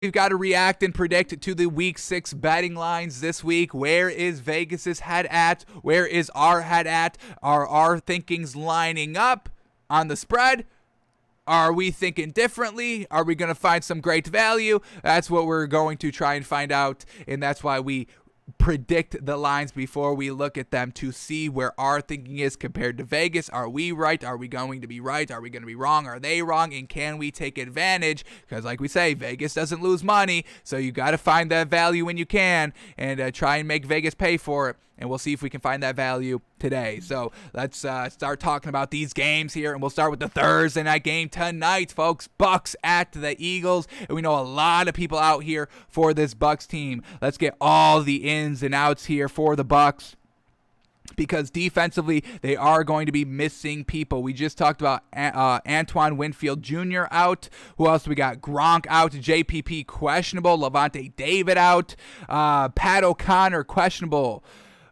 We've got to react and predict to the Week 6 betting lines this week. Where is Vegas's head at? Where is our head at? Are our thinkings lining up on the spread? Are we thinking differently? Are we going to find some great value? That's what we're going to try and find out, and that's why we predict the lines before we look at them to see where our thinking is compared to Vegas. Are we right? Are we going to be right? Are we going to be wrong? Are they wrong? And can we take advantage? Because like we say, Vegas doesn't lose money, so you got to find that value when you can and try and make Vegas pay for it. And we'll see if we can find that value today. So let's start talking about these games here, and we'll start with the Thursday night game tonight, folks. Bucks at the Eagles, and we know a lot of people out here for this Bucks team. Let's get all the ins and outs here for the Bucks, because defensively, they are going to be missing people. We just talked about Antoine Winfield Jr. out. Who else we got? Gronk out. JPP questionable. Levante David out. Pat O'Connor questionable.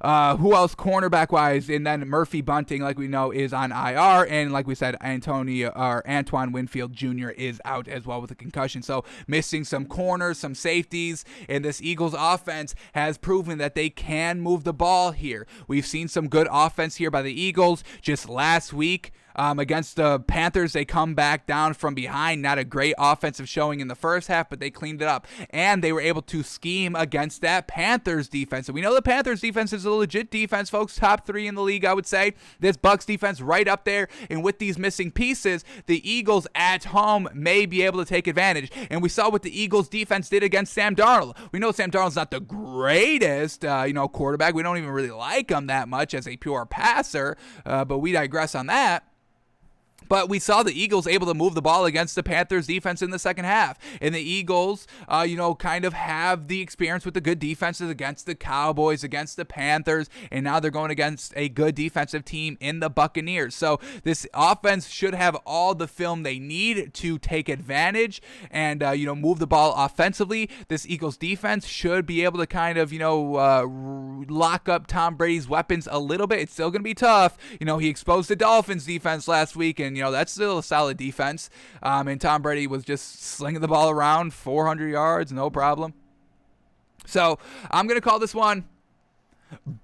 Who else cornerback-wise? And then Murphy Bunting, like we know, is on IR. And like we said, Antoine Winfield Jr. is out as well with a concussion. So missing some corners, some safeties. And this Eagles offense has proven that they can move the ball here. We've seen some good offense here by the Eagles. Just last week, against the Panthers, they come back down from behind. Not a great offensive showing in the first half, but they cleaned it up. And they were able to scheme against that Panthers defense. And we know the Panthers defense is a legit defense, folks. Top 3 in the league, I would say. This Bucks defense right up there. And with these missing pieces, the Eagles at home may be able to take advantage. And we saw what the Eagles defense did against Sam Darnold. We know Sam Darnold's not the greatest, quarterback. We don't even really like him that much as a pure passer, but we digress on that. But we saw the Eagles able to move the ball against the Panthers defense in the second half. And the Eagles, kind of have the experience with the good defenses against the Cowboys, against the Panthers, and now they're going against a good defensive team in the Buccaneers. So this offense should have all the film they need to take advantage and, move the ball offensively. This Eagles defense should be able to kind of, lock up Tom Brady's weapons a little bit. It's still going to be tough. He exposed the Dolphins defense last week, and that's still a solid defense. And Tom Brady was just slinging the ball around 400 yards, no problem. So I'm going to call this one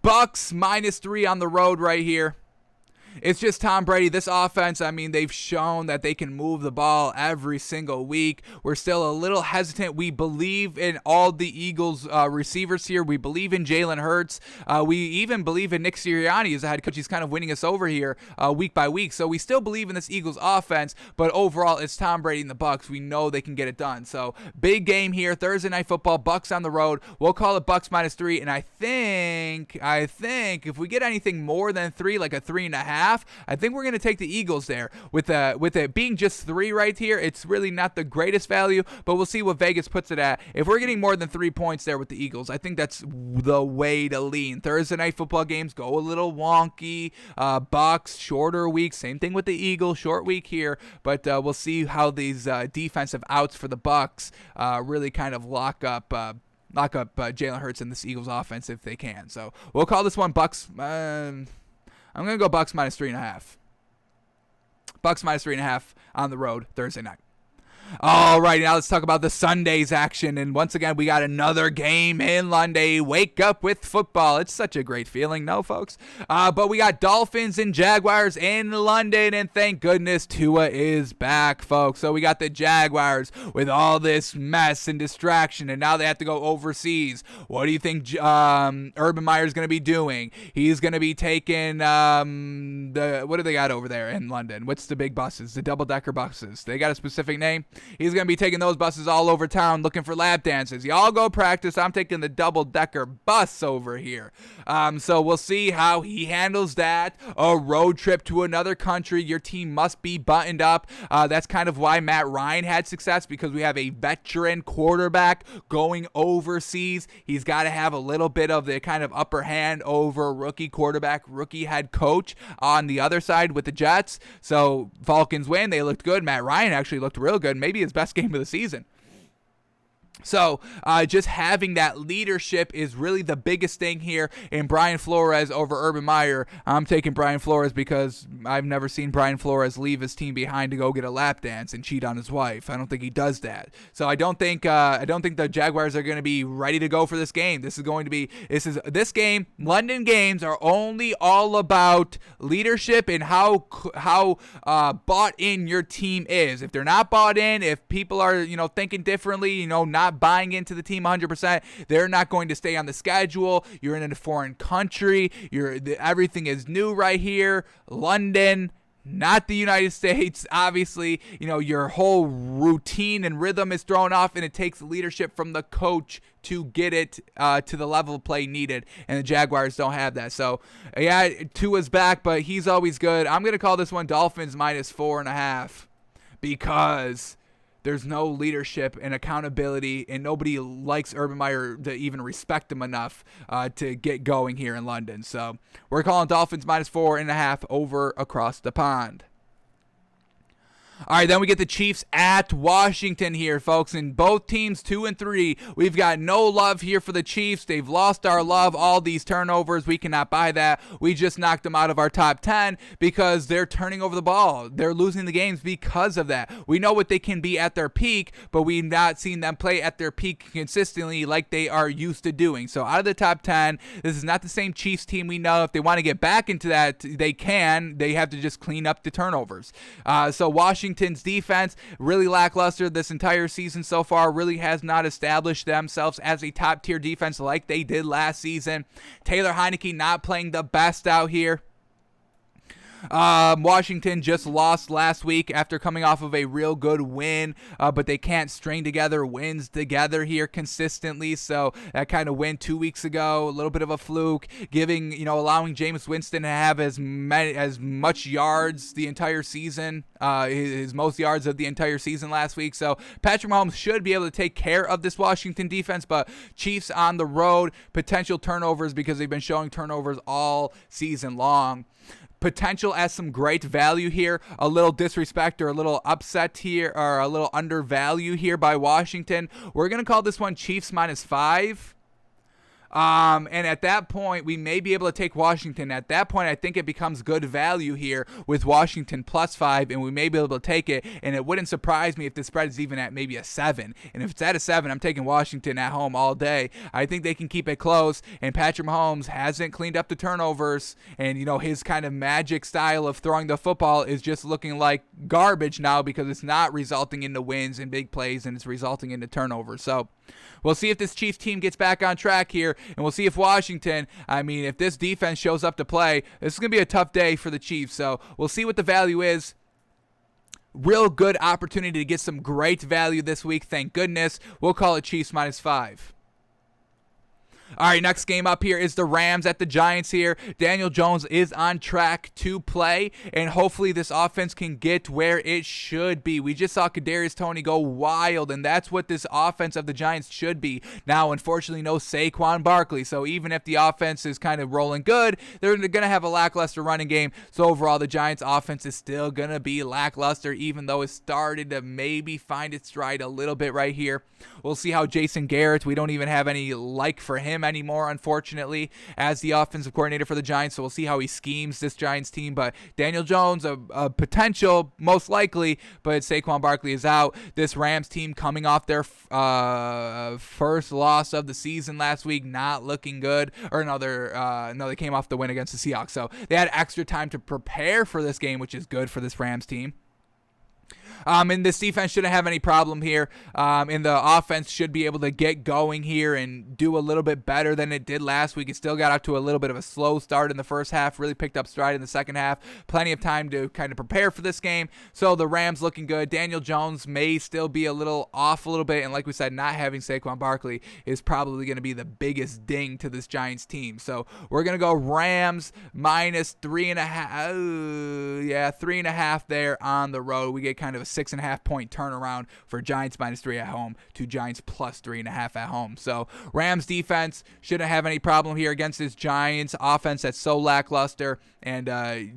Bucks -3 on the road right here. It's just Tom Brady. This offense, they've shown that they can move the ball every single week. We're still a little hesitant. We believe in all the Eagles receivers here. We believe in Jalen Hurts. We even believe in Nick Sirianni as a head coach. He's kind of winning us over here week by week. So we still believe in this Eagles offense, but overall, it's Tom Brady and the Bucks. We know they can get it done. So big game here, Thursday Night Football, Bucks on the road. We'll call it Bucks -3, and I think if we get anything more than 3, like a 3.5, I think we're going to take the Eagles there. With it being just 3 right here, it's really not the greatest value, but we'll see what Vegas puts it at. If we're getting more than 3 points there with the Eagles, I think that's the way to lean. Thursday Night Football games go a little wonky. Bucks, shorter week. Same thing with the Eagles, short week here, but we'll see how these defensive outs for the Bucks really kind of lock up Jalen Hurts in this Eagles offense if they can. So we'll call this one Bucks. I'm going to go Bucks -3.5. Bucks -3.5 on the road Thursday night. All right, now let's talk about the Sunday's action. And once again, we got another game in London. Wake up with football. It's such a great feeling, no, folks? But we got Dolphins and Jaguars in London, and thank goodness Tua is back, folks. So we got the Jaguars with all this mess and distraction, and now they have to go overseas. What do you think Urban Meyer's going to be doing? He's going to be taking what do they got over there in London? What's the big buses? The double-decker buses. They got a specific name? He's going to be taking those buses all over town looking for lap dances. Y'all go practice. I'm taking the double-decker bus over here. So we'll see how he handles that. A road trip to another country. Your team must be buttoned up. That's kind of why Matt Ryan had success, because we have a veteran quarterback going overseas. He's got to have a little bit of the kind of upper hand over rookie quarterback, rookie head coach on the other side with the Jets. So Falcons win. They looked good. Matt Ryan actually looked real good. Maybe his best game of the season. So just having that leadership is really the biggest thing here. And Brian Flores over Urban Meyer, I'm taking Brian Flores because I've never seen Brian Flores leave his team behind to go get a lap dance and cheat on his wife. I don't think he does that. So I don't think the Jaguars are going to be ready to go for this game. This game. London games are only all about leadership and how bought in your team is. If they're not bought in, if people are thinking differently, not buying into the team 100%, they're not going to stay on the schedule. You're in a foreign country. Everything is new right here. London, not the United States. Obviously, your whole routine and rhythm is thrown off, and it takes leadership from the coach to get it to the level of play needed, and the Jaguars don't have that. So, yeah, Tua's back, but he's always good. I'm going to call this one Dolphins -4.5 because there's no leadership and accountability, and nobody likes Urban Meyer to even respect him enough to get going here in London. So we're calling Dolphins -4.5 over across the pond. All right, then we get the Chiefs at Washington here, folks, and both teams 2-3. We've got no love here for the Chiefs. They've lost our love. All these turnovers, we cannot buy that. We just knocked them out of our top 10 because they're turning over the ball. They're losing the games because of that. We know what they can be at their peak, but we've not seen them play at their peak consistently like they are used to doing. So out of the top 10, this is not the same Chiefs team we know. If they want to get back into that, they can. They have to just clean up the turnovers. So Washington's defense really lackluster this entire season so far, really has not established themselves as a top tier defense like they did last season. Taylor Heineke not playing the best out here. Washington just lost last week after coming off of a real good win, but they can't string together wins together here consistently. So that kind of win 2 weeks ago, a little bit of a fluke, allowing Jameis Winston to have as much yards the entire season, his most yards of the entire season last week. So Patrick Mahomes should be able to take care of this Washington defense, but Chiefs on the road, potential turnovers because they've been showing turnovers all season long. Potential as some great value here, a little disrespect or a little upset here, or a little undervalue here by Washington. We're going to call this one Chiefs -5. And at that point, we may be able to take Washington. At that point, I think it becomes good value here with Washington +5, and we may be able to take it. And it wouldn't surprise me if the spread is even at maybe a 7. And if it's at a 7, I'm taking Washington at home all day. I think they can keep it close, and Patrick Mahomes hasn't cleaned up the turnovers, and his kind of magic style of throwing the football is just looking like garbage now because it's not resulting into wins and big plays, and it's resulting into turnovers. So we'll see if this Chiefs team gets back on track here, and we'll see if Washington, if this defense shows up to play, this is going to be a tough day for the Chiefs. So we'll see what the value is. Real good opportunity to get some great value this week, thank goodness. We'll call it Chiefs -5. All right, next game up here is the Rams at the Giants here. Daniel Jones is on track to play, and hopefully this offense can get where it should be. We just saw Kadarius Toney go wild, and that's what this offense of the Giants should be. Now, unfortunately, no Saquon Barkley, so even if the offense is kind of rolling good, they're going to have a lackluster running game. So overall, the Giants offense is still going to be lackluster, even though it started to maybe find its stride a little bit right here. We'll see how Jason Garrett, we don't even have any like for him anymore, unfortunately, as the offensive coordinator for the Giants. So we'll see how he schemes this Giants team. But Daniel Jones, a potential, most likely, but Saquon Barkley is out. This Rams team coming off their first loss of the season last week, not looking good. No, they came off the win against the Seahawks. So they had extra time to prepare for this game, which is good for this Rams team. And this defense shouldn't have any problem here. And the offense should be able to get going here and do a little bit better than it did last week. It still got out to a little bit of a slow start in the first half, really picked up stride in the second half. Plenty of time to kind of prepare for this game. So the Rams looking good. Daniel Jones may still be a little off a little bit. And like we said, not having Saquon Barkley is probably going to be the biggest ding to this Giants team. So we're going to go Rams -3.5. 3.5 there on the road. We get kind of a 6.5 point turnaround for Giants -3 at home to Giants +3.5 at home. So Rams defense shouldn't have any problem here against this Giants offense that's so lackluster, and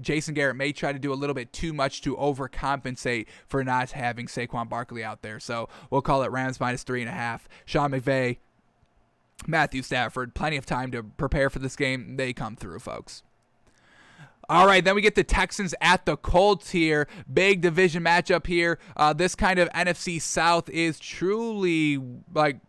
Jason Garrett may try to do a little bit too much to overcompensate for not having Saquon Barkley out there. So we'll call it Rams -3.5. Sean McVay, Matthew Stafford, plenty of time to prepare for this game. They come through, folks. All right, then we get the Texans at the Colts here. Big division matchup here. This kind of NFC South is truly like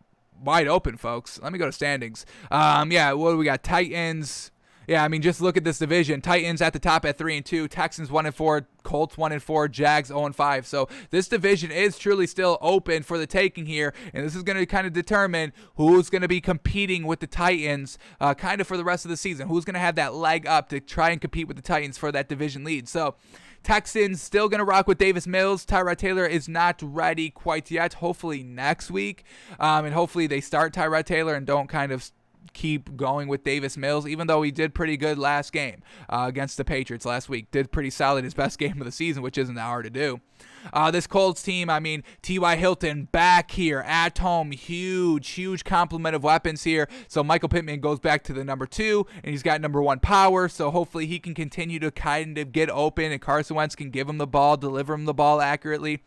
wide open, folks. Let me go to standings. Yeah, what do we got? Titans. Yeah, I mean, just look at this division. Titans at the top at 3-2. Texans 1-4. Colts 1-4. Jags 0-5. So this division is truly still open for the taking here, and this is going to kind of determine who's going to be competing with the Titans kind of for the rest of the season. Who's going to have that leg up to try and compete with the Titans for that division lead. So Texans still going to rock with Davis Mills. Tyrod Taylor is not ready quite yet. Hopefully next week, and hopefully they start Tyrod Taylor and don't kind of keep going with Davis Mills, even though he did pretty good last game against the Patriots last week. Did pretty solid, his best game of the season, which isn't that hard to do. This Colts team, I mean, T.Y. Hilton back here at home. Huge complement of weapons here. So Michael Pittman goes back to the number 2, and he's got number 1 power. So hopefully he can continue to kind of get open, and Carson Wentz can give him the ball, deliver him the ball accurately.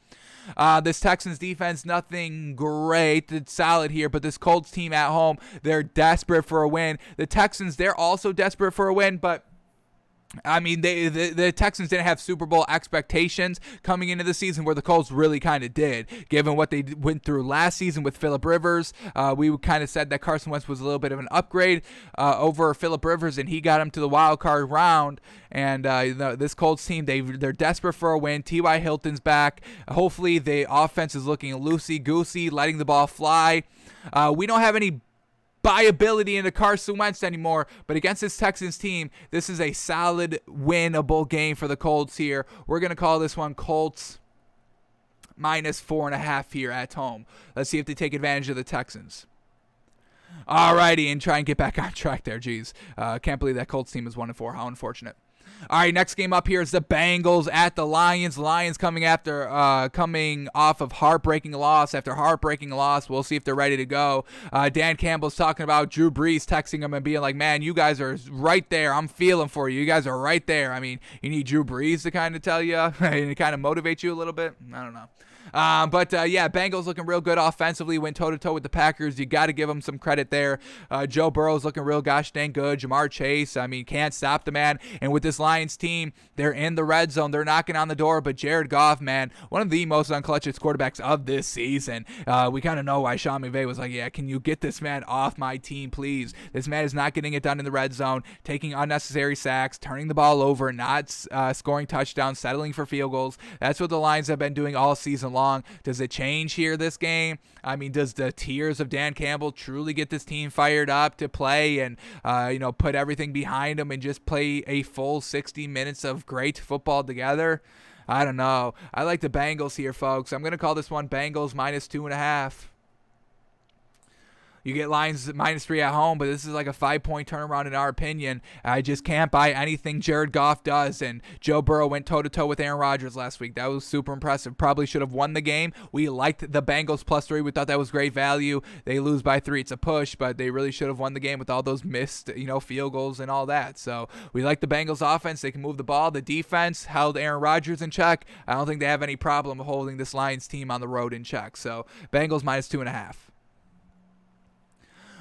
This Texans defense, nothing great. It's solid here, but this Colts team at home, they're desperate for a win. The Texans, they're also desperate for a win, but I mean, the Texans didn't have Super Bowl expectations coming into the season where the Colts really kind of did, given what they went through last season with Phillip Rivers. We kind of said that Carson Wentz was a little bit of an upgrade over Phillip Rivers, and he got him to the wild card round. And this Colts team, they're desperate for a win. T.Y. Hilton's back. Hopefully the offense is looking loosey-goosey, letting the ball fly. We don't have any ability into Carson Wentz anymore, but against this Texans team, this is a solid winnable game for the Colts here. We're going to call this one Colts -4.5 here at home. Let's see if they take advantage of the Texans. Alrighty, and try and get back on track there. Jeez, can't believe that Colts team is 1-4. How unfortunate. All right, next game up here is the Bengals at the Lions. Lions coming off of heartbreaking loss after heartbreaking loss. We'll see if they're ready to go. Dan Campbell's talking about Drew Brees texting him and being like, man, you guys are right there. I'm feeling for you. You guys are right there. I mean, you need Drew Brees to kind of tell you and kind of motivate you a little bit. I don't know. Yeah, Bengals looking real good offensively, went toe-to-toe with the Packers. You got to give them some credit there. Joe Burrow's looking real gosh dang good. Jamar Chase, I mean, can't stop the man. And with this Lions team, they're in the red zone. They're knocking on the door. But Jared Goff, man, one of the most unclutchest quarterbacks of this season. We kind of know why Sean McVay was like, yeah, can you get this man off my team, please? This man is not getting it done in the red zone, taking unnecessary sacks, turning the ball over, not scoring touchdowns, settling for field goals. That's what the Lions have been doing all season long. Does it change here this game? I mean, does the tears of Dan Campbell truly get this team fired up to play and put everything behind them and just play a full 60 minutes of great football together? I don't know. I like the Bengals here, folks. I'm going to call this one Bengals -2.5. You get Lions -3 at home, but this is like a 5-point turnaround in our opinion. I just can't buy anything Jared Goff does, and Joe Burrow went toe-to-toe with Aaron Rodgers last week. That was super impressive. Probably should have won the game. We liked the Bengals +3. We thought that was great value. They lose by 3. It's a push, but they really should have won the game with all those missed, field goals and all that. So we like the Bengals offense. They can move the ball. The defense held Aaron Rodgers in check. I don't think they have any problem holding this Lions team on the road in check. So Bengals -2.5.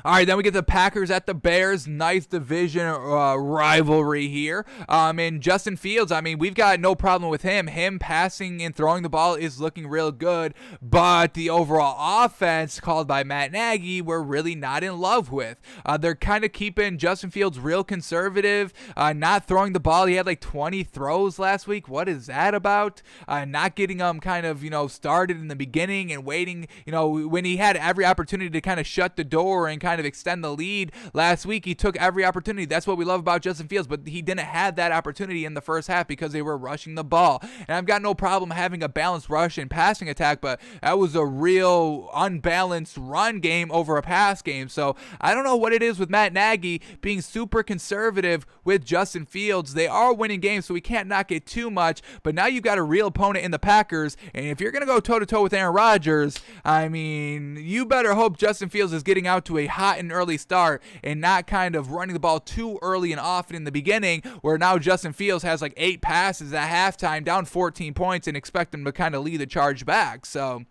All right, then we get the Packers at the Bears. Nice division rivalry here. And Justin Fields, I mean, we've got no problem with him. Him passing and throwing the ball is looking real good. But the overall offense called by Matt Nagy, we're really not in love with. They're kind of keeping Justin Fields real conservative, not throwing the ball. He had like 20 throws last week. What is that about? Not getting him kind of, started in the beginning and waiting, when he had every opportunity to kind of shut the door and kind of extend the lead last week. He took every opportunity. That's what we love about Justin Fields, but he didn't have that opportunity in the first half because they were rushing the ball. And I've got no problem having a balanced rush and passing attack, but that was a real unbalanced run game over a pass game. So I don't know what it is with Matt Nagy being super conservative with Justin Fields. They are winning games, so we can't knock it too much, but now you've got a real opponent in the Packers, and if you're going to go toe-to-toe with Aaron Rodgers, I mean, you better hope Justin Fields is getting out to a hot and early start and not kind of running the ball too early and often in the beginning, where now Justin Fields has like 8 passes at halftime, down 14 points, and expect him to kind of lead the charge back. So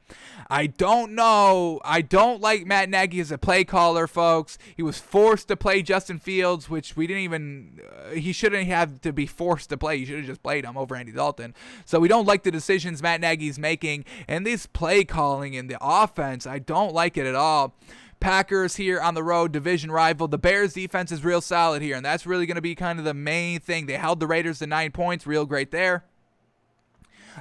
I don't know. I don't like Matt Nagy as a play caller, folks. He was forced to play Justin Fields, which we didn't even he shouldn't have to be forced to play. He should have just played him over Andy Dalton. So we don't like the decisions Matt Nagy's making, and this play calling in the offense, I don't like it at all. Packers here on the road, division rival. The Bears defense is real solid here, and that's really going to be kind of the main thing. They held the Raiders to 9 points, real great there.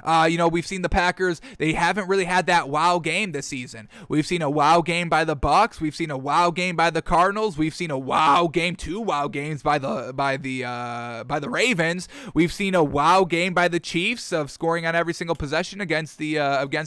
We've seen the Packers, they haven't really had that wow game this season. We've seen a wow game by the Bucs. We've seen a wow game by the Cardinals. We've seen a wow game, 2 wow games by the Ravens. We've seen a wow game by the Chiefs of scoring on every single possession against the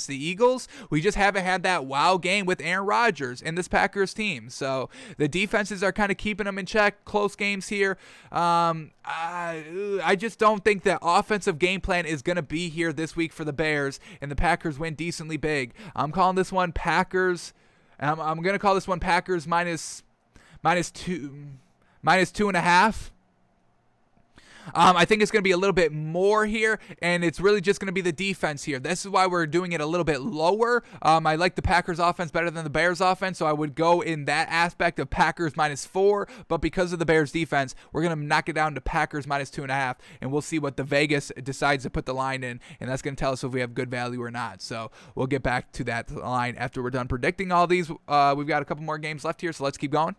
Eagles. We just haven't had that wow game with Aaron Rodgers and this Packers team. So the defenses are kind of keeping them in check. Close games here. I just don't think that offensive game plan is going to be here this week for the Bears, and the Packers win decently big. I'm calling this one Packers. I'm going to call this one Packers minus 2.5. I think it's going to be a little bit more here, and it's really just going to be the defense here. This is why we're doing it a little bit lower. I like the Packers offense better than the Bears offense, so I would go in that aspect of Packers -4, but because of the Bears defense, we're going to knock it down to Packers -2.5, and we'll see what the Vegas decides to put the line in, and that's going to tell us if we have good value or not. So we'll get back to that line after we're done predicting all these. We've got a couple more games left here, so let's keep going.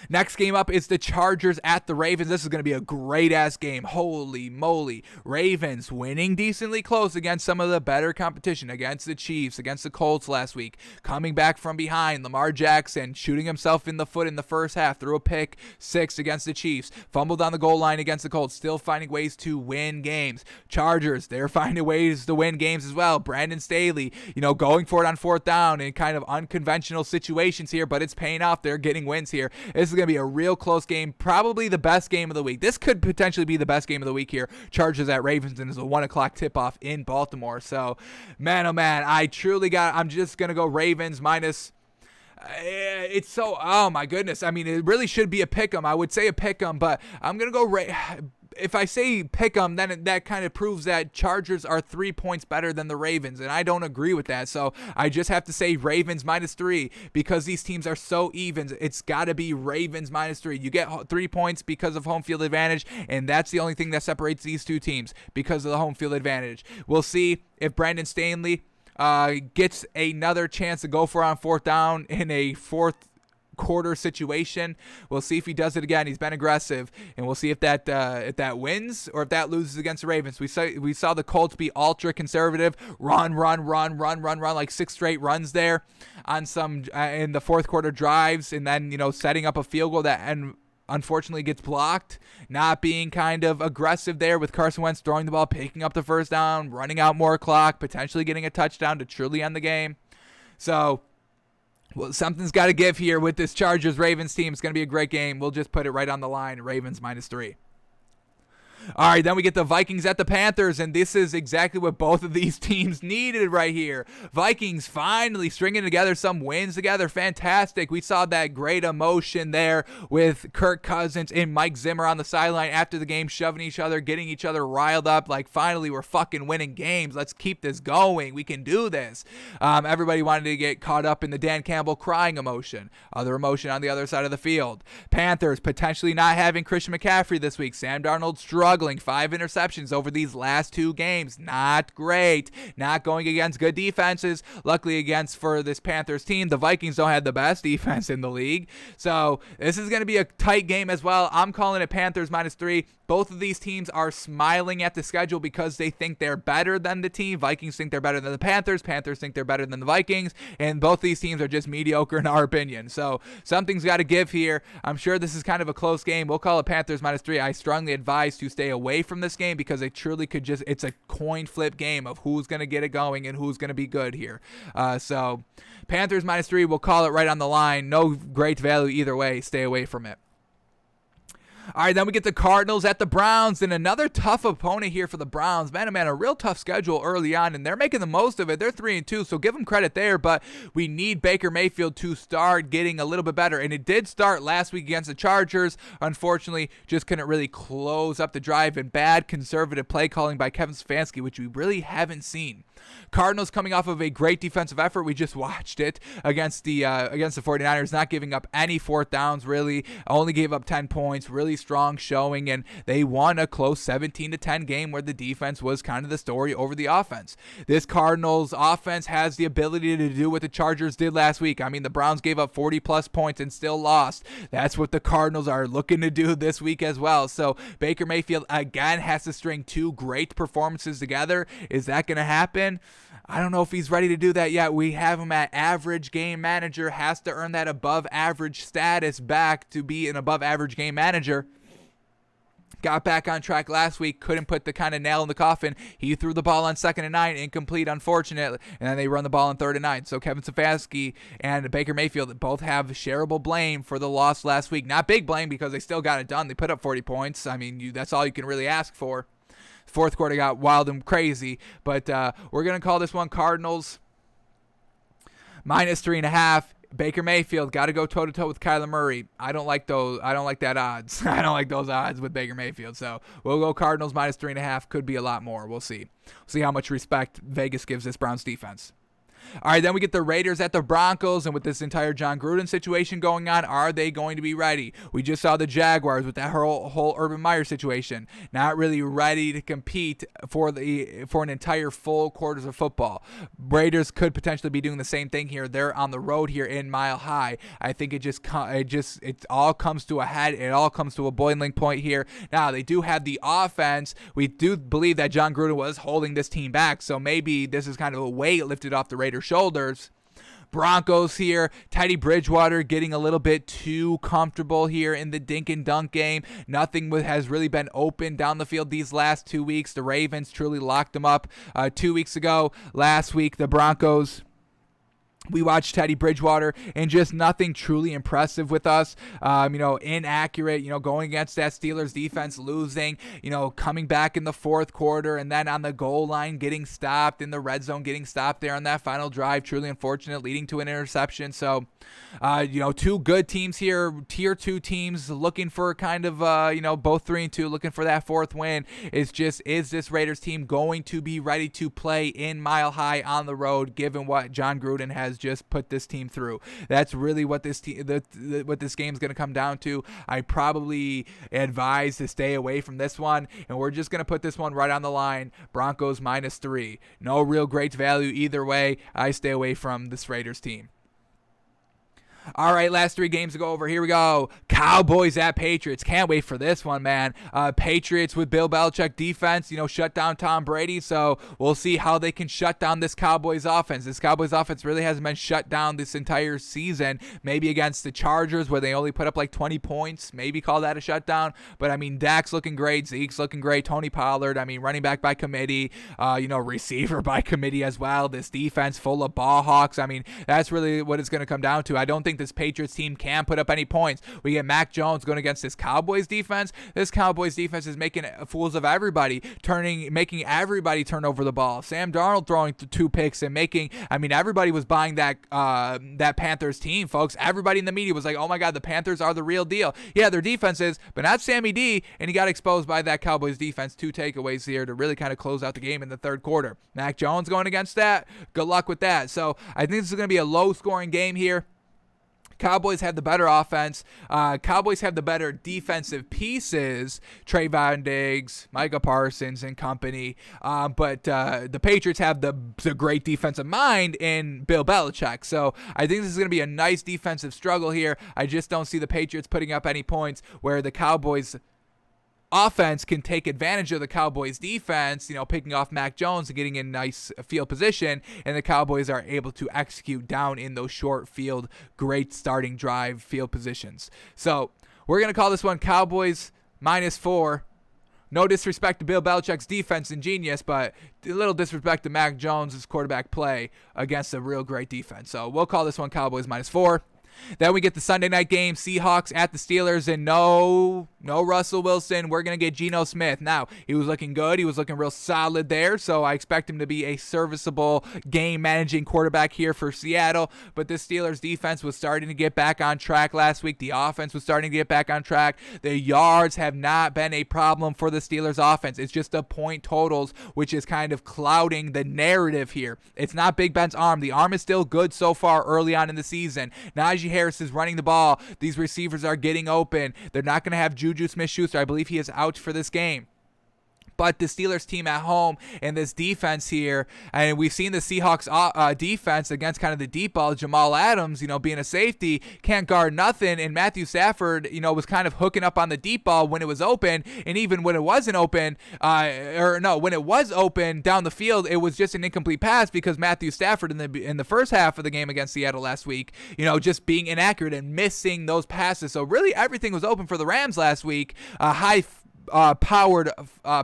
Next game up is the Chargers at the Ravens. This is going to be a great-ass game. Holy moly. Ravens winning decently close against some of the better competition, against the Chiefs, against the Colts last week. Coming back from behind, Lamar Jackson shooting himself in the foot in the first half, threw a pick 6 against the Chiefs, fumbled on the goal line against the Colts, still finding ways to win games. Chargers, they're finding ways to win games as well. Brandon Staley, going for it on 4th down in kind of unconventional situations here, but it's paying off. They're getting wins here. This is going to be a real close game, probably the best game of the week. This could potentially be the best game of the week here. Chargers at Ravens, and it's a 1 o'clock tip-off in Baltimore. So, man, oh man, I'm just going to go Ravens minus. Oh my goodness. I mean, it really should be a pick 'em. I would say a pick 'em, but I'm going to go if I say pick 'em, then that kind of proves that Chargers are 3 points better than the Ravens, and I don't agree with that. So I just have to say Ravens -3 because these teams are so even. It's got to be Ravens -3. You get 3 points because of home field advantage, and that's the only thing that separates these two teams because of the home field advantage. We'll see if Brandon Staley gets another chance to go for it on 4th down in a fourth quarter situation. We'll see if he does it again. He's been aggressive, and we'll see if that wins or if that loses against the Ravens. We saw the Colts be ultra conservative, run like 6 straight runs there on some in the fourth quarter drives, and then setting up a field goal that unfortunately gets blocked, not being kind of aggressive there with Carson Wentz throwing the ball, picking up the first down, running out more clock, potentially getting a touchdown to truly end the game. So something's got to give here with this Chargers-Ravens team. It's going to be a great game. We'll just put it right on the line, Ravens -3. All right, then we get the Vikings at the Panthers, and this is exactly what both of these teams needed right here. Vikings finally stringing together some wins together. Fantastic. We saw that great emotion there with Kirk Cousins and Mike Zimmer on the sideline after the game, shoving each other, getting each other riled up, like finally we're fucking winning games. Let's keep this going. We can do this. Everybody wanted to get caught up in the Dan Campbell crying emotion. Other emotion on the other side of the field. Panthers potentially not having Christian McCaffrey this week. Sam Darnold struggling struggling. 5 interceptions over these last 2 games. Not great. Not going against good defenses. Luckily against for this Panthers team, the Vikings don't have the best defense in the league. So this is going to be a tight game as well. I'm calling it Panthers -3. Both of these teams are smiling at the schedule because they think they're better than the team. Vikings think they're better than the Panthers. Panthers think they're better than the Vikings. And both these teams are just mediocre in our opinion. So something's got to give here. I'm sure this is kind of a close game. We'll call it Panthers -3. I strongly advise to stay away from this game because it truly could just, it's a coin flip game of who's going to get it going and who's going to be good here. So Panthers -3, we'll call it right on the line. No great value either way. Stay away from it. All right, then we get the Cardinals at the Browns, and another tough opponent here for the Browns. Man, oh man, a real tough schedule early on, and they're making the most of it. They're 3-2, so give them credit there, but we need Baker Mayfield to start getting a little bit better, and it did start last week against the Chargers. Unfortunately, just couldn't really close up the drive, and bad conservative play calling by Kevin Stefanski, which we really haven't seen. Cardinals coming off of a great defensive effort. We just watched it against the 49ers, not giving up any fourth downs, really. Only gave up 10 points, really strong showing, and they won a close 17-10 game where the defense was kind of the story over the offense. This Cardinals offense has the ability to do what the Chargers did last week. I mean, the Browns gave up 40-plus points and still lost. That's what the Cardinals are looking to do this week as well. So Baker Mayfield, again, has to string 2 great performances together. Is that going to happen? I don't know if he's ready to do that yet. We have him at average game manager, has to earn that above average status back to be an above average game manager. Got back on track last week, couldn't put the kind of nail in the coffin. He threw the ball on 2nd and 9, incomplete, unfortunately, and then they run the ball on 3rd and 9. So Kevin Stefanski and Baker Mayfield both have shareable blame for the loss last week. Not big blame because they still got it done. They put up 40 points. I mean, that's all you can really ask for. Fourth quarter got wild and crazy, but we're going to call this one Cardinals -3.5. Baker Mayfield got to go toe-to-toe with Kyler Murray. I don't like those. I don't like that odds. I don't like those odds with Baker Mayfield. So we'll go Cardinals -3.5. Could be a lot more. We'll see. We'll see how much respect Vegas gives this Browns defense. All right, then we get the Raiders at the Broncos, and with this entire John Gruden situation going on, are they going to be ready? We just saw the Jaguars with that whole Urban Meyer situation, not really ready to compete for an entire full quarters of football. Raiders could potentially be doing the same thing here. They're on the road here in Mile High. I think it all comes to a head. It all comes to a boiling point here. Now they do have the offense. We do believe that John Gruden was holding this team back, so maybe this is kind of a weight lifted off the Raiders' shoulders. Broncos here, Teddy Bridgewater getting a little bit too comfortable here in the dink and dunk game. Nothing has really been open down the field these last 2 weeks. The Ravens truly locked them up 2 weeks ago. Last week, the Broncos, we watched Teddy Bridgewater and just nothing truly impressive with us. Inaccurate, going against that Steelers defense, losing, coming back in the fourth quarter and then on the goal line getting stopped, in the red zone getting stopped there on that final drive. Truly unfortunate, leading to an interception. So, 2 good teams here, tier 2 teams looking for kind of, both 3-2, looking for that 4th win. Is this Raiders team going to be ready to play in Mile High on the road, given what John Gruden has just put this team through? That's really what this what this game is going to come down to. I probably advise to stay away from this one, and we're just going to put this one right on the line. Broncos -3. No real great value either way. I stay away from this Raiders team. All right, last 3 games to go over. Here we go. Cowboys at Patriots. Can't wait for this one, man. Patriots with Bill Belichick defense, shut down Tom Brady. So we'll see how they can shut down this Cowboys offense. This Cowboys offense really hasn't been shut down this entire season. Maybe against the Chargers where they only put up like 20 points. Maybe call that a shutdown. But, I mean, Dak's looking great. Zeke's looking great. Tony Pollard, running back by committee. Receiver by committee as well. This defense full of ball hawks. That's really what it's going to come down to. I don't think this Patriots team can put up any points. We get Mac Jones going against this Cowboys defense. This Cowboys defense is making fools of everybody, making everybody turn over the ball. Sam Darnold throwing 2 picks and everybody was buying that Panthers team, folks. Everybody in the media was like, oh my God, the Panthers are the real deal. Yeah, their defense is, but not Sammy D, and he got exposed by that Cowboys defense. 2 takeaways here to really kind of close out the game in the 3rd quarter. Mac Jones going against that. Good luck with that. So I think this is going to be a low-scoring game here. Cowboys have the better offense. Cowboys have the better defensive pieces, Trayvon Diggs, Micah Parsons, and company. But the Patriots have the great defensive mind in Bill Belichick. So I think this is going to be a nice defensive struggle here. I just don't see the Patriots putting up any points where the Cowboys offense can take advantage of the Cowboys defense, picking off Mac Jones and getting in nice field position, and the Cowboys are able to execute down in those short field, great starting drive field positions. So we're going to call this one Cowboys -4. No disrespect to Bill Belichick's defense and genius, but a little disrespect to Mac Jones' quarterback play against a real great defense. So we'll call this one Cowboys -4. Then we get the Sunday night game, Seahawks at the Steelers, and no Russell Wilson. We're going to get Geno Smith. Now, he was looking good. He was looking real solid there, so I expect him to be a serviceable game-managing quarterback here for Seattle. But the Steelers' defense was starting to get back on track last week. The offense was starting to get back on track. The yards have not been a problem for the Steelers' offense. It's just the point totals, which is kind of clouding the narrative here. It's not Big Ben's arm. The arm is still good so far early on in the season. Najee Harris is running the ball. These receivers are getting open. They're not going to have Juju Smith-Schuster. I believe he is out for this game. But the Steelers team at home and this defense here, and we've seen the Seahawks defense against kind of the deep ball. Jamal Adams, being a safety, can't guard nothing. And Matthew Stafford, was kind of hooking up on the deep ball when it was open. And even when it wasn't open, when it was open down the field, it was just an incomplete pass because Matthew Stafford in the first half of the game against Seattle last week, just being inaccurate and missing those passes. So really everything was open for the Rams last week. Powered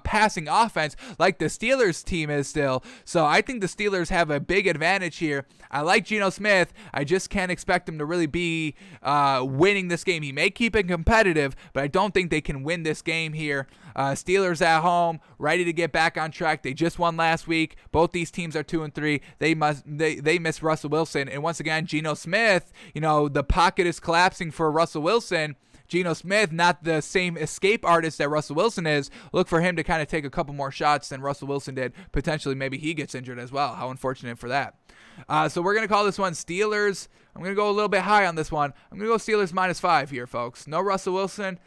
passing offense like the Steelers team is still. So I think the Steelers have a big advantage here. I like Geno Smith. I just can't expect him to really be winning this game. He may keep it competitive, but I don't think they can win this game here. Steelers at home, ready to get back on track. They just won last week. Both these teams are 2-3. They miss Russell Wilson. And once again, Geno Smith, the pocket is collapsing for Russell Wilson. Geno Smith, not the same escape artist that Russell Wilson is. Look for him to kind of take a couple more shots than Russell Wilson did. Potentially, maybe he gets injured as well. How unfortunate for that. So we're going to call this one Steelers. I'm going to go a little bit high on this one. I'm going to go Steelers -5 here, folks. No Russell Wilson.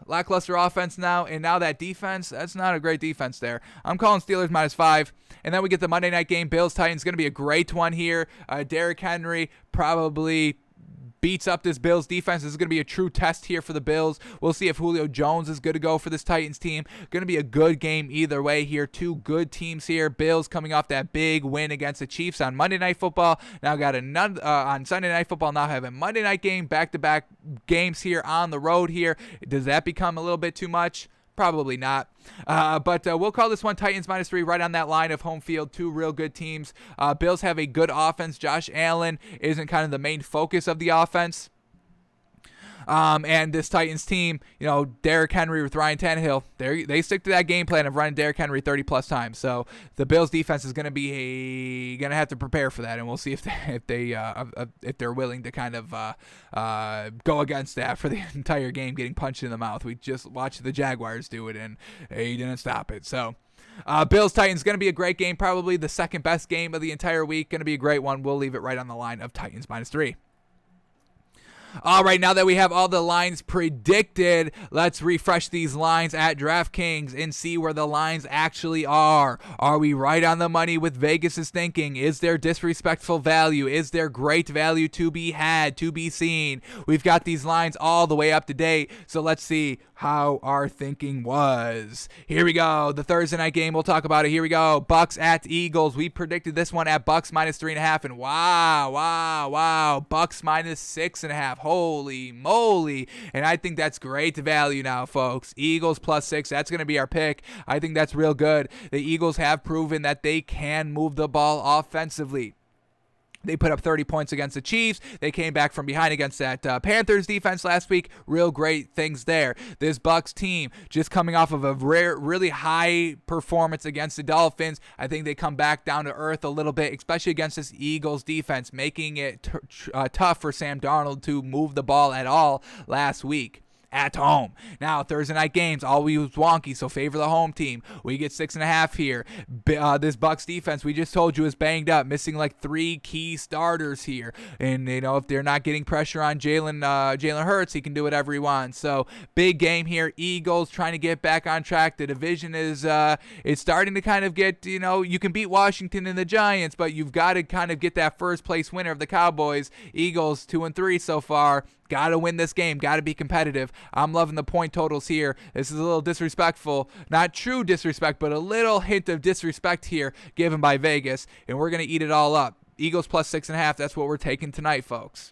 Lackluster offense now, and now that defense, that's not a great defense there. I'm calling Steelers -5. And then we get the Monday night game, Bills-Titans. Going to be a great one here. Derrick Henry probably beats up this Bills defense. This is going to be a true test here for the Bills. We'll see if Julio Jones is good to go for this Titans team. Going to be a good game either way here. Two good teams here. Bills coming off that big win against the Chiefs on Monday Night Football. Now got another on Sunday Night Football. Now have a Monday night game, back-to-back games here on the road here. Does that become a little bit too much? Probably not. But we'll call this one Titans -3 right on that line of home field. Two real good teams. Bills have a good offense. Josh Allen isn't kind of the main focus of the offense. And this Titans team, Derrick Henry with Ryan Tannehill, they stick to that game plan of running Derrick Henry 30-plus times. So the Bills defense is going to have to prepare for that, and we'll see if they're willing to kind of go against that for the entire game, getting punched in the mouth. We just watched the Jaguars do it, and they didn't stop it. So Bills-Titans going to be a great game, probably the second best game of the entire week. Going to be a great one. We'll leave it right on the line of Titans -3. All right, now that we have all the lines predicted, let's refresh these lines at DraftKings and see where the lines actually are. Are we right on the money with Vegas's thinking? Is there disrespectful value? Is there great value to be had, to be seen? We've got these lines all the way up to date, so let's see how our thinking was. Here we go. The Thursday night game, we'll talk about it. Here we go. Bucks at Eagles. We predicted this one at Bucks -3.5, and wow. Bucks -6.5. Holy moly. And I think that's great value now, folks. Eagles +6. That's going to be our pick. I think that's real good. The Eagles have proven that they can move the ball offensively. They put up 30 points against the Chiefs. They came back from behind against that Panthers defense last week. Real great things there. This Bucs team just coming off of a really high performance against the Dolphins. I think they come back down to earth a little bit, especially against this Eagles defense, making it tough for Sam Darnold to move the ball at all last week. at home. Now, Thursday night games always wonky, so favor the home team. We get 6.5 here. This Bucs defense, we just told you, is banged up, missing like 3 key starters here. And, if they're not getting pressure on Jalen Hurts, he can do whatever he wants. So, big game here. Eagles trying to get back on track. The division is it's starting to kind of get, you can beat Washington and the Giants, but you've got to kind of get that first place winner of the Cowboys. Eagles 2-3 so far. Got to win this game. Got to be competitive. I'm loving the point totals here. This is a little disrespectful. Not true disrespect, but a little hint of disrespect here given by Vegas. And we're going to eat it all up. Eagles plus 6.5. That's what we're taking tonight, folks.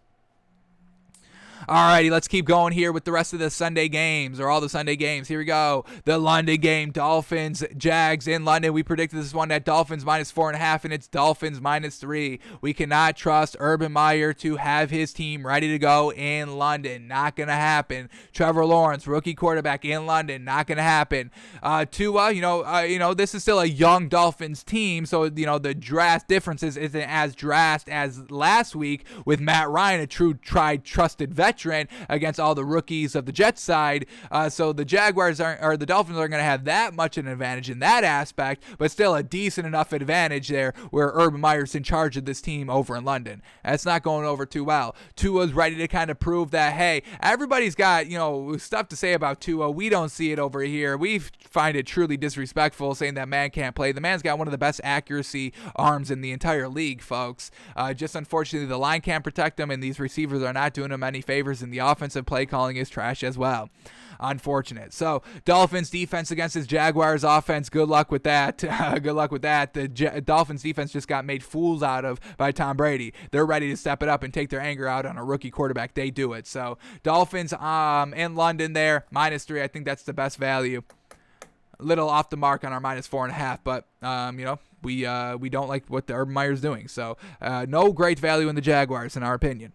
Alrighty, let's keep going here with the rest of the Sunday games, or all the Sunday games. Here we go. The London game, Dolphins, Jags in London. We predicted this one at Dolphins minus 4.5, and it's Dolphins minus 3. We cannot trust Urban Meyer to have his team ready to go in London. Not going to happen. Trevor Lawrence, rookie quarterback in London. Not going to happen. Tua, this is still a young Dolphins team, so, the drastic differences isn't as drastic as last week with Matt Ryan, a true tried, trusted veteran, against all the rookies of the Jets side. So the the Dolphins aren't going to have that much of an advantage in that aspect, but still a decent enough advantage there where Urban Meyer's in charge of this team over in London. That's not going over too well. Tua's ready to kind of prove that, hey, everybody's got, stuff to say about Tua. We don't see it over here. We find it truly disrespectful saying that man can't play. The man's got one of the best accuracy arms in the entire league, folks. Just unfortunately, the line can't protect him, and these receivers are not doing him any favors, and the offensive play calling is trash as well. Unfortunate. So, Dolphins defense against his Jaguars offense. Good luck with that. Good luck with that. The Dolphins defense just got made fools out of by Tom Brady. They're ready to step it up and take their anger out on a rookie quarterback. They do it. So, Dolphins in London there, minus 3. I think that's the best value. A little off the mark on our minus 4.5, but we don't like what the Urban Meyer's doing. So, no great value in the Jaguars in our opinion.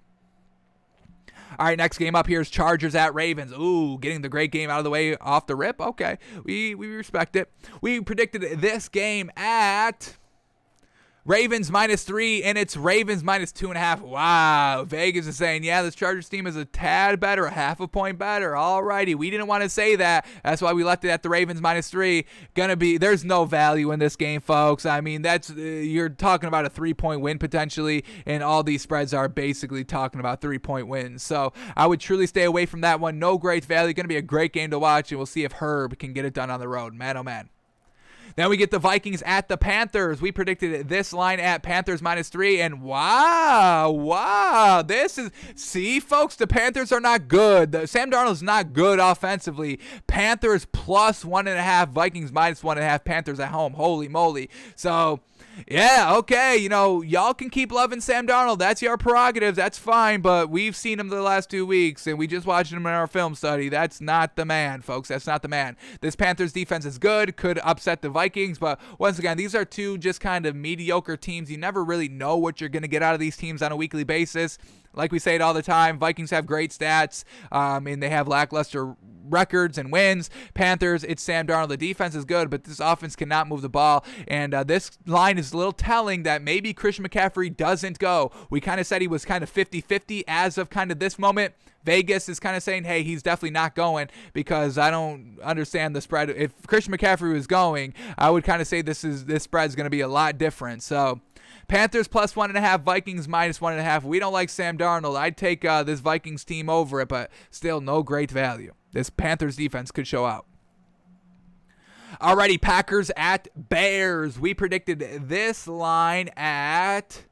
All right, next game up here is Chargers at Ravens. Ooh, getting the great game out of the way off the rip. Okay, we respect it. We predicted this game at Ravens minus 3, and it's Ravens minus 2.5. Wow, Vegas is saying, yeah, this Chargers team is a tad better, a half a point better. All righty, we didn't want to say that. That's why we left it at the Ravens minus 3. There's no value in this game, folks. I mean, you're talking about a 3-point win potentially, and all these spreads are basically talking about 3-point wins. So I would truly stay away from that one. No great value. Going to be a great game to watch, and we'll see if Herb can get it done on the road. Man, oh man. Then we get the Vikings at the Panthers. We predicted this line at Panthers minus 3, and wow, see, folks, the Panthers are not good. Sam Darnold's not good offensively. Panthers plus 1.5, Vikings minus 1.5, Panthers at home. Holy moly. So, yeah, okay, y'all can keep loving Sam Darnold. That's your prerogative. That's fine, but we've seen him the last 2 weeks, and we just watched him in our film study. That's not the man, folks. That's not the man. This Panthers defense is good, could upset the Vikings, but once again, these are two just kind of mediocre teams. You never really know what you're going to get out of these teams on a weekly basis. Like we say it all the time, Vikings have great stats, and they have lackluster records and wins. Panthers, it's Sam Darnold. The defense is good, but this offense cannot move the ball. And this line is a little telling that maybe Christian McCaffrey doesn't go. We kind of said he was kind of 50-50 as of kind of this moment. Vegas is kind of saying, hey, he's definitely not going because I don't understand the spread. If Christian McCaffrey was going, I would kind of say this spread is going to be a lot different. So Panthers plus 1.5, Vikings minus 1.5. We don't like Sam Darnold. I'd take this Vikings team over it, but still no great value. This Panthers defense could show out. Alrighty, Packers at Bears. We predicted this line at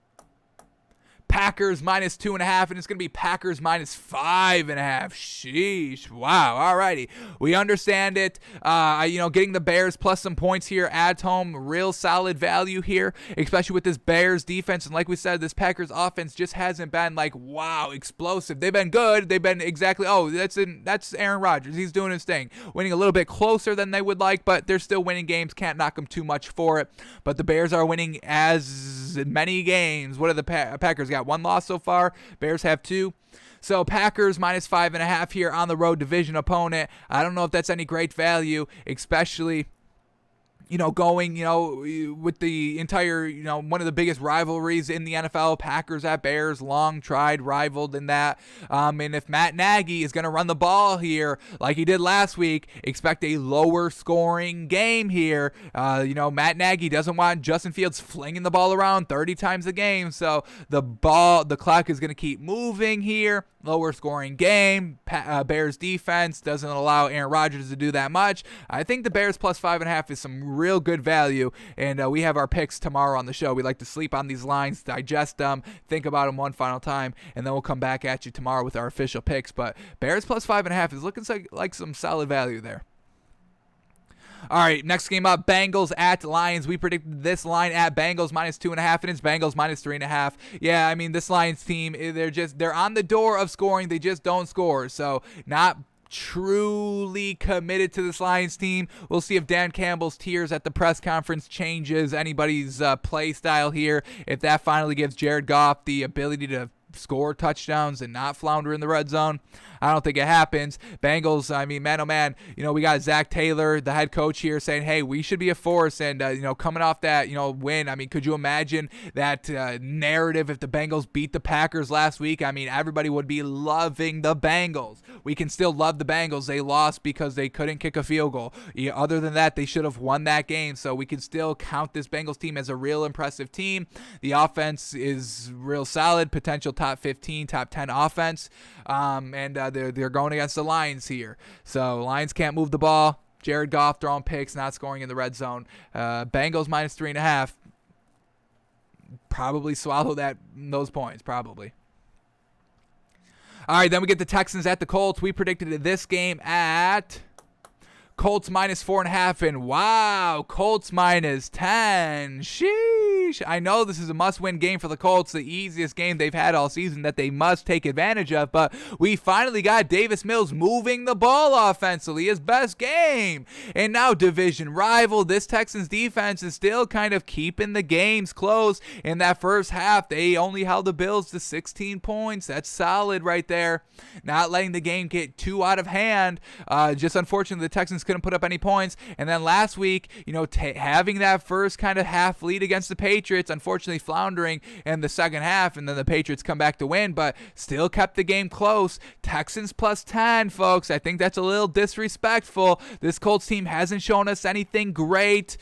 Packers minus 2.5, and it's going to be Packers minus 5.5. Sheesh. Wow. Alrighty. We understand it. Getting the Bears plus some points here at home. Real solid value here, especially with this Bears defense. And like we said, this Packers offense just hasn't been like, wow, explosive. They've been good. They've been exactly, that's Aaron Rodgers. He's doing his thing. Winning a little bit closer than they would like, but they're still winning games. Can't knock them too much for it. But the Bears are winning as many games. What are the Packers got? 1 loss so far. Bears have 2. So Packers minus 5.5 here on the road, division opponent. I don't know if that's any great value, especially going, with the entire, one of the biggest rivalries in the NFL, Packers at Bears, long tried, rivaled in that. And if Matt Nagy is going to run the ball here like he did last week, expect a lower scoring game here. Matt Nagy doesn't want Justin Fields flinging the ball around 30 times a game. So the clock is going to keep moving here. Lower scoring game. Bears defense doesn't allow Aaron Rodgers to do that much. I think the Bears plus 5.5 is some real good value, and we have our picks tomorrow on the show. We like to sleep on these lines, digest them, think about them one final time, and then we'll come back at you tomorrow with our official picks. But Bears plus 5.5 is looking like some solid value there. All right, next game up, Bengals at Lions. We predicted this line at Bengals minus 2.5, and it's Bengals minus 3.5. Yeah, I mean, this Lions team, they're on the door of scoring. They just don't score. So not truly committed to this Lions team. We'll see if Dan Campbell's tears at the press conference changes anybody's play style here. If that finally gives Jared Goff the ability to score touchdowns and not flounder in the red zone. I don't think it happens. Bengals, I mean, man, oh man, we got Zach Taylor, the head coach here, saying, hey, we should be a force. And, coming off that, win, I mean, could you imagine that narrative if the Bengals beat the Packers last week? I mean, everybody would be loving the Bengals. We can still love the Bengals. They lost because they couldn't kick a field goal. Other than that, they should have won that game. So we can still count this Bengals team as a real impressive team. The offense is real solid, potential top 15, top 10 offense. They're going against the Lions here. So Lions can't move the ball. Jared Goff throwing picks, not scoring in the red zone. Bengals minus 3.5. Probably swallow those points, probably. All right, then we get the Texans at the Colts. We predicted this game at Colts minus 4.5, and wow, Colts minus 10. Sheesh. I know this is a must-win game for the Colts, the easiest game they've had all season that they must take advantage of, but we finally got Davis Mills moving the ball offensively, his best game. And now division rival, this Texans defense is still kind of keeping the games close. In that first half, they only held the Bills to 16 points. That's solid right there. Not letting the game get too out of hand. Just unfortunately, the Texans couldn't put up any points. And then last week, having that first kind of half lead against the Patriots, unfortunately floundering in the second half, and then the Patriots come back to win, but still kept the game close. Texans plus 10, folks. I think that's a little disrespectful. This Colts team hasn't shown us anything great.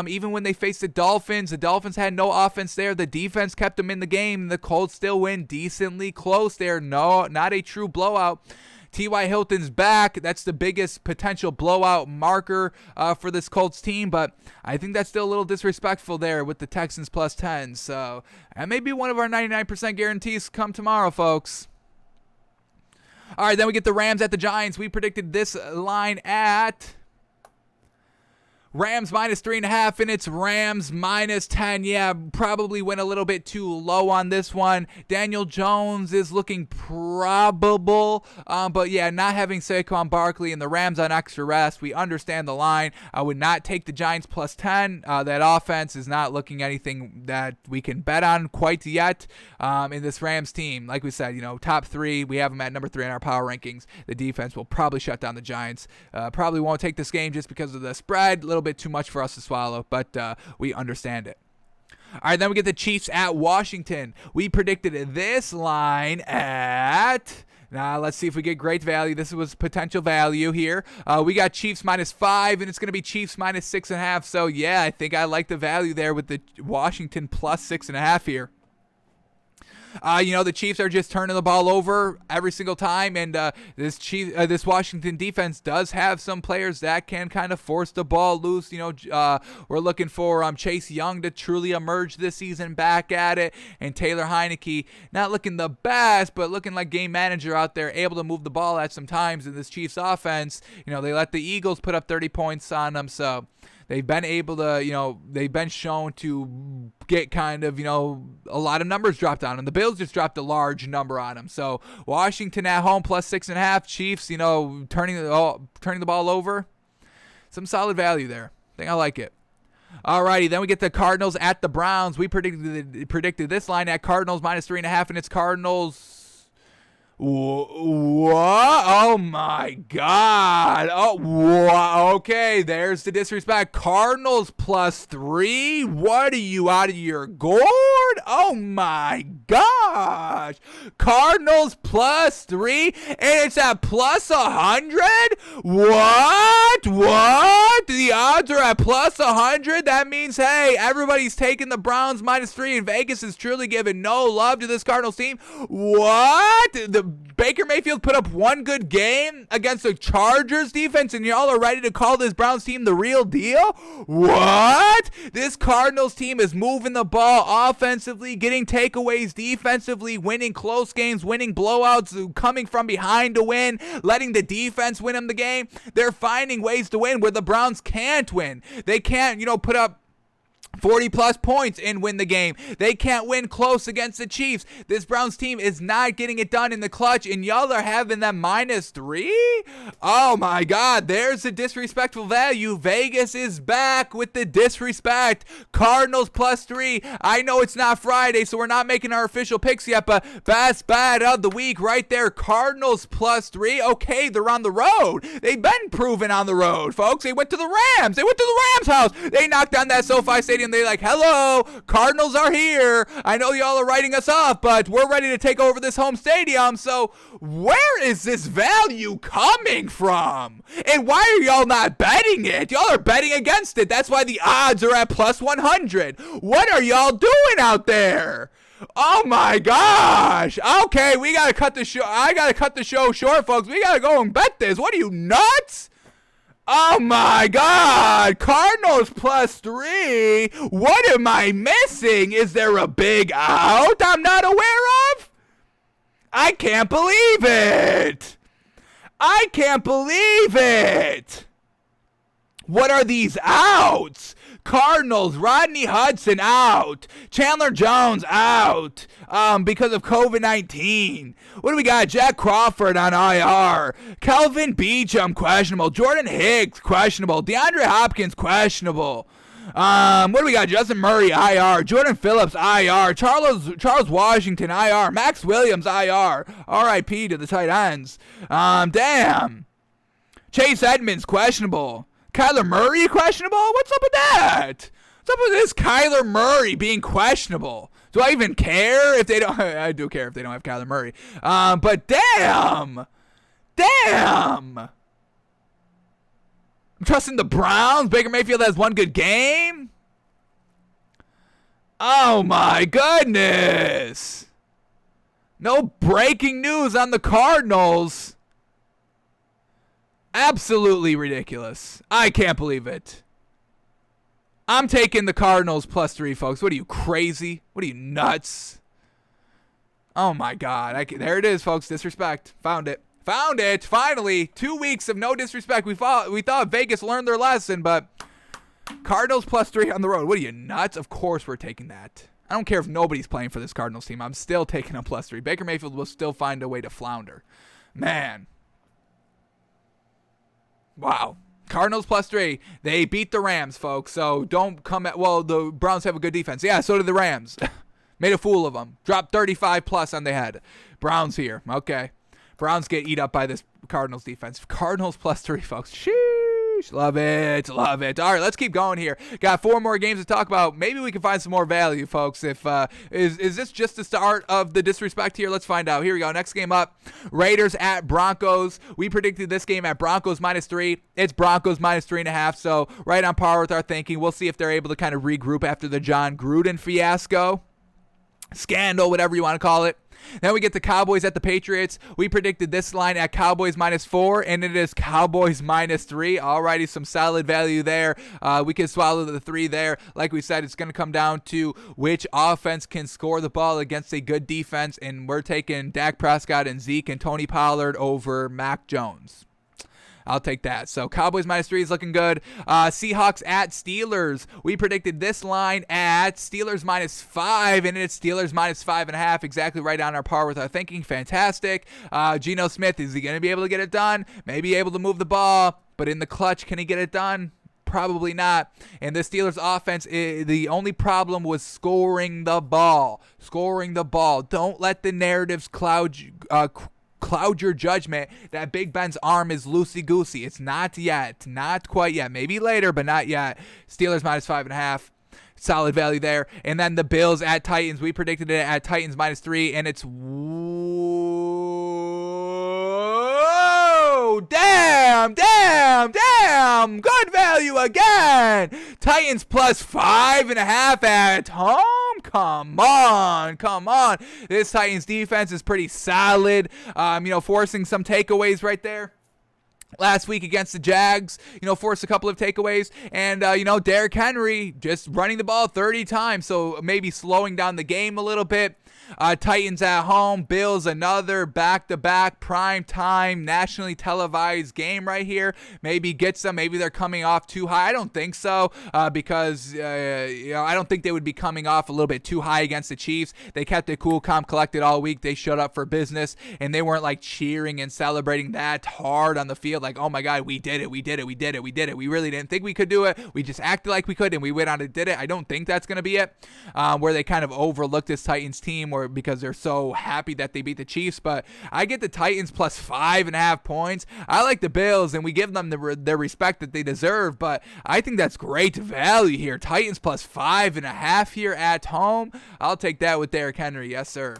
Even when they faced the Dolphins had no offense there. The defense kept them in the game. The Colts still win decently close there. No, not a true blowout. T.Y. Hilton's back. That's the biggest potential blowout marker for this Colts team, but I think that's still a little disrespectful there with the Texans plus 10. So that may be one of our 99% guarantees come tomorrow, folks. All right, then we get the Rams at the Giants. We predicted this line at Rams minus 3.5, and it's Rams minus 10. Yeah, probably went a little bit too low on this one. Daniel Jones is looking probable, but yeah, not having Saquon Barkley and the Rams on extra rest, we understand the line. I would not take the Giants plus 10. That offense is not looking anything that we can bet on quite yet in this Rams team. Like we said, top 3, we have them at number 3 in our power rankings. The defense will probably shut down the Giants. Probably won't take this game just because of the spread. Little bit too much for us to swallow, but we understand it. All right, then we get the Chiefs at Washington. We predicted this line at... Now, let's see if we get great value. This was potential value here. We got Chiefs minus 5, and it's going to be Chiefs minus 6.5. So, yeah, I think I like the value there with the Washington plus 6.5 here. The Chiefs are just turning the ball over every single time, and this Washington defense does have some players that can kind of force the ball loose. We're looking for Chase Young to truly emerge this season back at it, and Taylor Heineke not looking the best, but looking like game manager out there, able to move the ball at some times in this Chiefs offense. They let the Eagles put up 30 points on them, so they've been able to, they've been shown to get kind of, a lot of numbers dropped on them. The Bills just dropped a large number on them. So Washington at home plus 6.5. Chiefs, turning the ball over. Some solid value there. I think I like it. Alrighty, then we get the Cardinals at the Browns. We predicted this line at Cardinals minus 3.5, and it's Cardinals. What? Oh my God. Oh, wow. Okay, there's the disrespect. Cardinals +3. What are you, out of your gourd? Oh my gosh. Cardinals +3, and it's at +100? What? The odds are at +100? That means, hey, everybody's taking the Browns -3, and Vegas is truly giving no love to this Cardinals team. What? The Baker Mayfield put up one good game against the Chargers defense, and y'all are ready to call this Browns team the real deal? What? This Cardinals team is moving the ball offensively, getting takeaways defensively, winning close games, winning blowouts, coming from behind to win, letting the defense win them the game. They're finding ways to win where the Browns can't win. They can't, put up 40-plus points and win the game. They can't win close against the Chiefs. This Browns team is not getting it done in the clutch, and y'all are having them -3? Oh, my God. There's the disrespectful value. Vegas is back with the disrespect. Cardinals +3. I know it's not Friday, so we're not making our official picks yet, but best bet of the week right there. Cardinals +3. Okay, they're on the road. They've been proven on the road, folks. They went to the Rams. They went to the Rams' house. They knocked on that SoFi Stadium. They're like, hello, Cardinals are here. I know y'all are writing us off, but we're ready to take over this home stadium. So where is this value coming from? And why are y'all not betting it? Y'all are betting against it. That's why the odds are at +100. What are y'all doing out there? Oh my gosh. Okay, we got to cut the show. I got to cut the show short, folks. We got to go and bet this. What are you, nuts? Oh my God, Cardinals +3. What am I missing? Is there a big out I'm not aware of? I can't believe it. I can't believe it. What are these outs? Cardinals, Rodney Hudson out. Chandler Jones out because of COVID-19. What do we got? Jack Crawford on IR. Kelvin Beachum, questionable. Jordan Hicks, questionable. DeAndre Hopkins, questionable. What do we got? Justin Murray, IR. Jordan Phillips, IR. Charles Washington, IR. Max Williams, IR. RIP to the tight ends. Damn. Chase Edmonds, questionable. Kyler Murray, questionable? What's up with that? What's up with this Kyler Murray being questionable? Do I even care if they don't? I do care if they don't have Kyler Murray. But damn. I'm trusting the Browns. Baker Mayfield has one good game. Oh, my goodness. No breaking news on the Cardinals. Absolutely ridiculous. I can't believe it. I'm taking the Cardinals +3, folks. What are you, crazy? What are you, nuts? Oh, my God. There it is, folks. Disrespect. Found it. Finally. 2 weeks of no disrespect. We thought Vegas learned their lesson, but Cardinals +3 on the road. What are you, nuts? Of course we're taking that. I don't care if nobody's playing for this Cardinals team. I'm still taking a +3. Baker Mayfield will still find a way to flounder. Man. Wow. Cardinals +3. They beat the Rams, folks. So don't come at, well, the Browns have a good defense. Yeah, so did the Rams. Made a fool of them. Dropped 35+ on the head. Browns here. Okay. Browns get eat up by this Cardinals defense. Cardinals +3, folks. Sheesh. Love it. All right, let's keep going here. Got 4 more games to talk about. Maybe we can find some more value, folks. If is this just the start of the disrespect here? Let's find out. Here we go. Next game up. Raiders at Broncos. We predicted this game at Broncos -3. It's Broncos -3.5. So right on par with our thinking. We'll see if they're able to kind of regroup after the John Gruden fiasco. Scandal, whatever you want to call it. Then we get the Cowboys at the Patriots. We predicted this line at Cowboys -4, and it is Cowboys -3. Alrighty, some solid value there. We can swallow the 3 there. Like we said, it's going to come down to which offense can score the ball against a good defense, and we're taking Dak Prescott and Zeke and Tony Pollard over Mac Jones. I'll take that. So Cowboys -3 is looking good. Seahawks at Steelers. We predicted this line at Steelers -5, and it's Steelers -5.5. Exactly right on our par with our thinking. Fantastic. Geno Smith, is he going to be able to get it done? Maybe able to move the ball, but in the clutch, can he get it done? Probably not. And the Steelers offense, the only problem was scoring the ball. Don't let the narratives cloud you. cloud your judgment that Big Ben's arm is loosey-goosey. It's not yet. Not quite yet. Maybe later, but not yet. Steelers minus 5.5. Solid value there. And then the Bills at Titans. We predicted it at Titans minus 3, and it's damn, good value again. Titans plus 5.5 at home. Come on. This Titans defense is pretty solid. Forcing some takeaways right there. Last week against the Jags, forced a couple of takeaways. And, Derrick Henry just running the ball 30 times, so maybe slowing down the game a little bit. Titans at home, Bills another back-to-back prime time nationally televised game right here. Maybe gets them. Maybe they're coming off too high. I don't think so because I don't think they would be coming off a little bit too high against the Chiefs. They kept it cool, calm, collected all week. They showed up for business, and they weren't like cheering and celebrating that hard on the field. Like, oh my God, we did it. We really didn't think we could do it. We just acted like we could, and we went out and did it. I don't think that's going to be it, where they kind of overlooked this Titans team because they're so happy that they beat the Chiefs. But I get the Titans plus 5.5 points. I like the Bills, and we give them the respect that they deserve, but I think that's great value here. Titans plus 5.5 here at home. I'll take that with Derrick Henry. Yes, sir.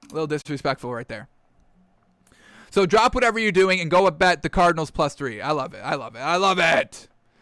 A little disrespectful right there. So drop whatever you're doing and go bet the Cardinals plus 3. I love it.